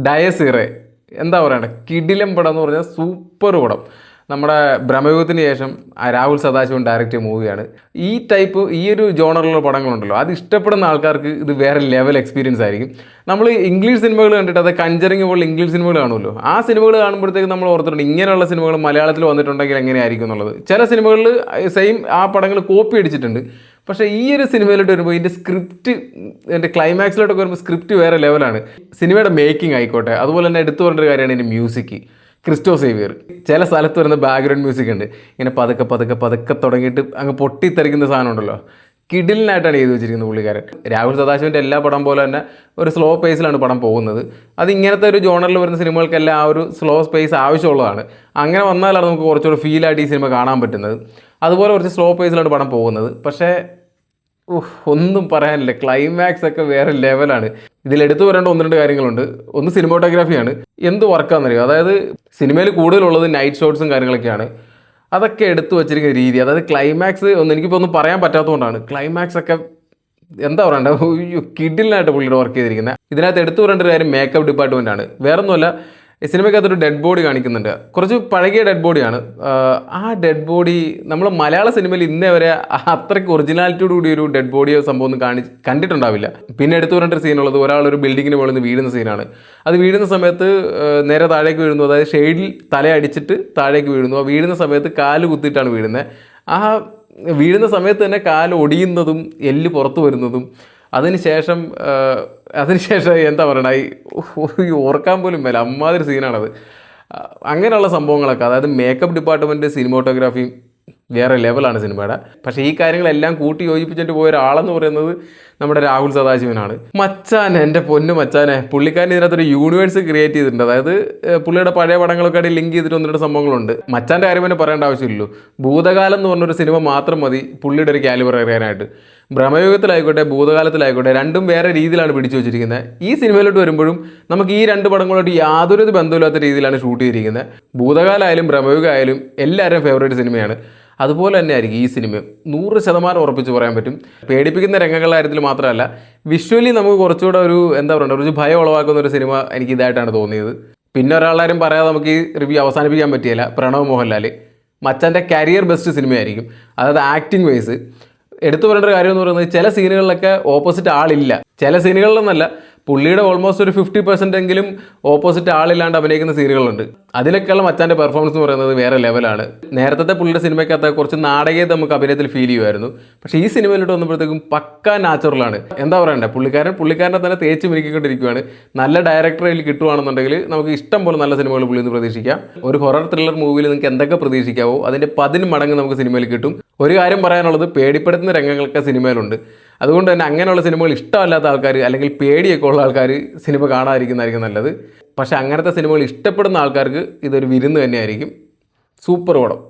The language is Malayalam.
ഡയസിറെ എന്താ പറയണ്ടേ, കിടിലം പടം എന്ന് പറഞ്ഞാൽ സൂപ്പർ പടം. നമ്മുടെ ബ്രഹ്മയുഗത്തിന് ശേഷം രാഹുൽ സദാശിവൻ ഡയറക്റ്റ് ചെയ്ത മൂവിയാണ്. ഈ ഒരു ജോണറിലുള്ള പടങ്ങളുണ്ടല്ലോ, അത് ഇഷ്ടപ്പെടുന്ന ആൾക്കാർക്ക് ഇത് വേറെ ലെവൽ എക്സ്പീരിയൻസ് ആയിരിക്കും. നമ്മൾ ഇംഗ്ലീഷ് സിനിമകൾ കണ്ടിട്ട്, അത് കഞ്ചറിങ് പോലുള്ള ഇംഗ്ലീഷ് സിനിമകൾ കാണുമല്ലോ, ആ സിനിമകൾ കാണുമ്പോഴത്തേക്ക് നമ്മൾ ഓർത്തിട്ടുണ്ട് ഇങ്ങനെയുള്ള സിനിമകൾ മലയാളത്തിൽ വന്നിട്ടുണ്ടെങ്കിൽ എങ്ങനെയായിരിക്കും എന്നുള്ളത്. ചില സിനിമകളിൽ സെയിം ആ പടങ്ങൾ കോപ്പി അടിച്ചിട്ടുണ്ട്. പക്ഷേ ഈ ഒരു സിനിമയിലോട്ട് വരുമ്പോൾ ഇതിൻ്റെ സ്ക്രിപ്റ്റ്, എൻ്റെ ക്ലൈമാക്സിലോട്ടൊക്കെ വരുമ്പോൾ സ്ക്രിപ്റ്റ് വേറെ ലെവലാണ്. സിനിമയുടെ മേക്കിംഗ് ആയിക്കോട്ടെ, അതുപോലെ തന്നെ എടുത്തു പറഞ്ഞൊരു കാര്യമാണ് ഇതിൻ്റെ മ്യൂസിക്. ക്രിസ്റ്റോ സേവിയർ ചില സ്ഥലത്ത് വരുന്ന ബാക്ക്ഗ്രൗണ്ട് മ്യൂസിക് ഉണ്ട്, ഇങ്ങനെ പതുക്കെ പതുക്കെ പതുക്കെ തുടങ്ങിയിട്ട് അങ്ങ് പൊട്ടിത്തെറിക്കുന്ന സാധനം ഉണ്ടല്ലോ, കിടിലിനായിട്ടാണ് ചെയ്തു വെച്ചിരിക്കുന്നത് പുള്ളിക്കാരൻ. രാഹുൽ സദാശിവൻ്റെ എല്ലാ പടം പോലെ തന്നെ ഒരു സ്ലോ പേസിലാണ് പടം പോകുന്നത്. അത് ഇങ്ങനത്തെ ഒരു ജോണറിൽ വരുന്ന സിനിമകൾക്കെല്ലാം ആ ഒരു സ്ലോ സ്പേസ് ആവശ്യമുള്ളതാണ്. അങ്ങനെ വന്നാലാണ് നമുക്ക് കുറച്ചുകൂടി ഫീലായിട്ട് ഈ സിനിമ കാണാൻ പറ്റുന്നത്. അതുപോലെ കുറച്ച് സ്ലോ പേസിലാണ് പടം പോകുന്നത്. പക്ഷേ ഒന്നും പറയാനില്ല, ക്ലൈമാക്സ് ഒക്കെ വേറെ ലെവലാണ്. ഇതിലെടുത്തു വരേണ്ട ഒന്ന് രണ്ട് കാര്യങ്ങളുണ്ട്. ഒന്ന് സിനിമോട്ടോഗ്രാഫിയാണ്. എന്ത് വർക്കാണെന്നറിയോ, അതായത് സിനിമയിൽ കൂടുതലുള്ളത് നൈറ്റ് ഷോട്ട്സും കാര്യങ്ങളൊക്കെയാണ്. അതൊക്കെ എടുത്തു വച്ചിരിക്കുന്ന രീതി, അതായത് ക്ലൈമാക്സ് എനിക്കിപ്പോൾ ഒന്നും പറയാൻ പറ്റാത്തതുകൊണ്ടാണ്. ക്ലൈമാക്സ് ഒക്കെ എന്താ പറയണ്ടേ, കിഡിലിനായിട്ട് പുള്ളിയുടെ വർക്ക് ചെയ്തിരിക്കുന്നത്. ഇതിനകത്ത് എടുത്തു വരേണ്ട ഒരു കാര്യം മേക്കപ്പ് ഡിപ്പാർട്ട്മെൻറ്റാണ്. വേറൊന്നുമല്ല, ഈ സിനിമയ്ക്കകത്തൊരു ഡെഡ് ബോഡി കാണിക്കുന്നുണ്ട്. കുറച്ച് പഴകിയ ഡെഡ് ബോഡിയാണ്. ആ ഡെഡ് ബോഡി നമ്മൾ മലയാള സിനിമയിൽ ഇന്നേ വരെ അത്രയ്ക്ക് ഒറിജിനാലിറ്റിയോട് കൂടി ഒരു ഡെഡ് ബോഡിയോ സംഭവം ഒന്നും കണ്ടിട്ടുണ്ടാവില്ല. പിന്നെ എടുത്തു വരേണ്ട ഒരു സീനുള്ളത്, ഒരാളൊരു ബിൽഡിങ്ങിന് മുകളിൽ നിന്ന് വീഴുന്ന സീനാണ്. അത് വീഴുന്ന സമയത്ത് നേരെ താഴേക്ക് വീഴുന്നു, അതായത് ഷെയ്ഡിൽ തലയടിച്ചിട്ട് താഴേക്ക് വീഴുന്നു. ആ വീഴുന്ന സമയത്ത് കാല് കുത്തിയിട്ടാണ് വീഴുന്നത്. ആ വീഴുന്ന സമയത്ത് തന്നെ കാല് ഒടിയുന്നതും എല്ല് പുറത്തു വരുന്നതും, അതിനുശേഷം എന്താ പറയണ, ഓർക്കാൻ പോലും മേല, അമ്മാതിരി സീനാണത്. അങ്ങനെയുള്ള സംഭവങ്ങളൊക്കെ, അതായത് മേക്കപ്പ് ഡിപ്പാർട്ട്മെൻറ്റ്, സിനിമോട്ടോഗ്രാഫിയും വേറെ ലെവലാണ് സിനിമയുടെ. പക്ഷേ ഈ കാര്യങ്ങളെല്ലാം കൂട്ടി യോജിപ്പിച്ചിട്ട് പോയ ഒരാളെന്ന് പറയുന്നത് നമ്മുടെ രാഹുൽ സദാശിവനാണ്. മച്ചാൻ, എൻ്റെ പൊന്നു മച്ചാനെ, പുള്ളിക്കാരൻ ഇതിനകത്തൊരു യൂണിവേഴ്സ് ക്രിയേറ്റ് ചെയ്തിട്ടുണ്ട്. അതായത് പുള്ളിയുടെ പഴയ പടങ്ങളൊക്കെ ആയിട്ട് ലിങ്ക് ചെയ്തിട്ട് ഒന്നിട്ട് സംഭവങ്ങളുണ്ട്. മച്ചാൻ്റെ കാര്യം തന്നെ പറയേണ്ട ആവശ്യമില്ലല്ലോ. ഭൂതകാലം എന്ന് പറഞ്ഞൊരു സിനിമ മാത്രം മതി പുള്ളിയുടെ ഒരു കാലിബർ അറിയാനായിട്ട്. ബ്രഹ്മയുഗത്തിലായിക്കോട്ടെ ഭൂതകാലത്തിലായിക്കോട്ടെ, രണ്ടും വേറെ രീതിയിലാണ് പിടിച്ചു വെച്ചിരിക്കുന്നത്. ഈ സിനിമയിലോട്ട് വരുമ്പോഴും നമുക്ക് ഈ രണ്ട് പടങ്ങളോട്ട് യാതൊരു ബന്ധമില്ലാത്ത രീതിയിലാണ് ഷൂട്ട് ചെയ്തിരിക്കുന്നത്. ഭൂതകാലമായാലും ബ്രഹ്മയുഗമായാലും എല്ലാവരും ഫേവറേറ്റ് സിനിമയാണ്. അതുപോലെ തന്നെ ആയിരിക്കും ഈ സിനിമ. 100% ഉറപ്പിച്ച് പറയാൻ പറ്റും. പേടിപ്പിക്കുന്ന രംഗങ്ങളുടെ കാര്യത്തിൽ മാത്രമല്ല, വിഷ്വലി നമുക്ക് കുറച്ചുകൂടെ ഒരു എന്താ പറയുക, ഒരു ഭയം ഉളവാക്കുന്ന ഒരു സിനിമ എനിക്ക് ഇതായിട്ടാണ് തോന്നിയത്. പിന്നെ ഒരാളാരും പറയാതെ നമുക്ക് ഈ റിവ്യൂ അവസാനിപ്പിക്കാൻ പറ്റിയില്ല. പ്രണവ് മോഹൻലാൽ മച്ചാൻ്റെ കരിയർ ബെസ്റ്റ് സിനിമയായിരിക്കും. അതായത് ആക്ടിങ് വൈസ് എടുത്തു പറയേണ്ട ഒരു കാര്യം എന്ന് പറയുന്നത്, ചില സീനുകളിലൊക്കെ ഓപ്പോസിറ്റ് ആളില്ല. ചില സീനുകളിലൊന്നല്ല, പുള്ളിയുടെ ഓൾമോസ്റ്റ് ഒരു 50% എങ്കിലും ഓപ്പോസിറ്റ് ആളില്ലാണ്ട് അഭിനയിക്കുന്ന സീനുകളുണ്ട്. അതിലൊക്കെയുള്ള മച്ചാൻ്റെ പെർഫോമൻസ് എന്ന് പറയുന്നത് വേറെ ലെവലാണ്. നേരത്തെ പുള്ളിയുടെ സിനിമയ്ക്കകത്ത് കുറച്ച് നാടകീയത നമുക്ക് അഭിനയത്തിൽ ഫീൽ ചെയ്യുമായിരുന്നു. പക്ഷേ ഈ സിനിമയിലോട്ട് വന്നപ്പോഴത്തേക്കും പക്കാ നാച്ചുറലാണ്. എന്താ പറയണ്ടേ, പുള്ളിക്കാരനെ തന്നെ തേച്ച് മിനുക്കിക്കൊണ്ടിരിക്കുകയാണ്. നല്ല ഡയറക്ടറിൽ കിട്ടുവാണെന്നുണ്ടെങ്കിൽ നമുക്ക് ഇഷ്ടം പോലെ നല്ല സിനിമകൾ പുള്ളിയിൽ നിന്ന് പ്രതീക്ഷിക്കാം. ഒരു ഹൊറർ ത്രില്ലർ മൂവിയിൽ നിങ്ങൾക്ക് എന്തൊക്കെ പ്രതീക്ഷിക്കാവോ അതിൻ്റെ 10 മടങ്ങ് നമുക്ക് സിനിമയിൽ കിട്ടും. ഒരു കാര്യം പറയാനുള്ളത്, പേടിപ്പെടുത്തുന്ന രംഗങ്ങളൊക്കെ സിനിമയിലുണ്ട്. അതുകൊണ്ട് തന്നെ അങ്ങനെയുള്ള സിനിമകൾ ഇഷ്ടമല്ലാത്ത ആൾക്കാർ, അല്ലെങ്കിൽ പേടിയൊക്കെ ഉള്ള ആൾക്കാർ സിനിമ കാണാതിരിക്കുന്നതായിരിക്കും നല്ലത്. പക്ഷേ അങ്ങനത്തെ സിനിമകൾ ഇഷ്ടപ്പെടുന്ന ആൾക്കാർക്ക് ഇതൊരു വിരുന്ന് തന്നെയായിരിക്കും. സൂപ്പർ പടം.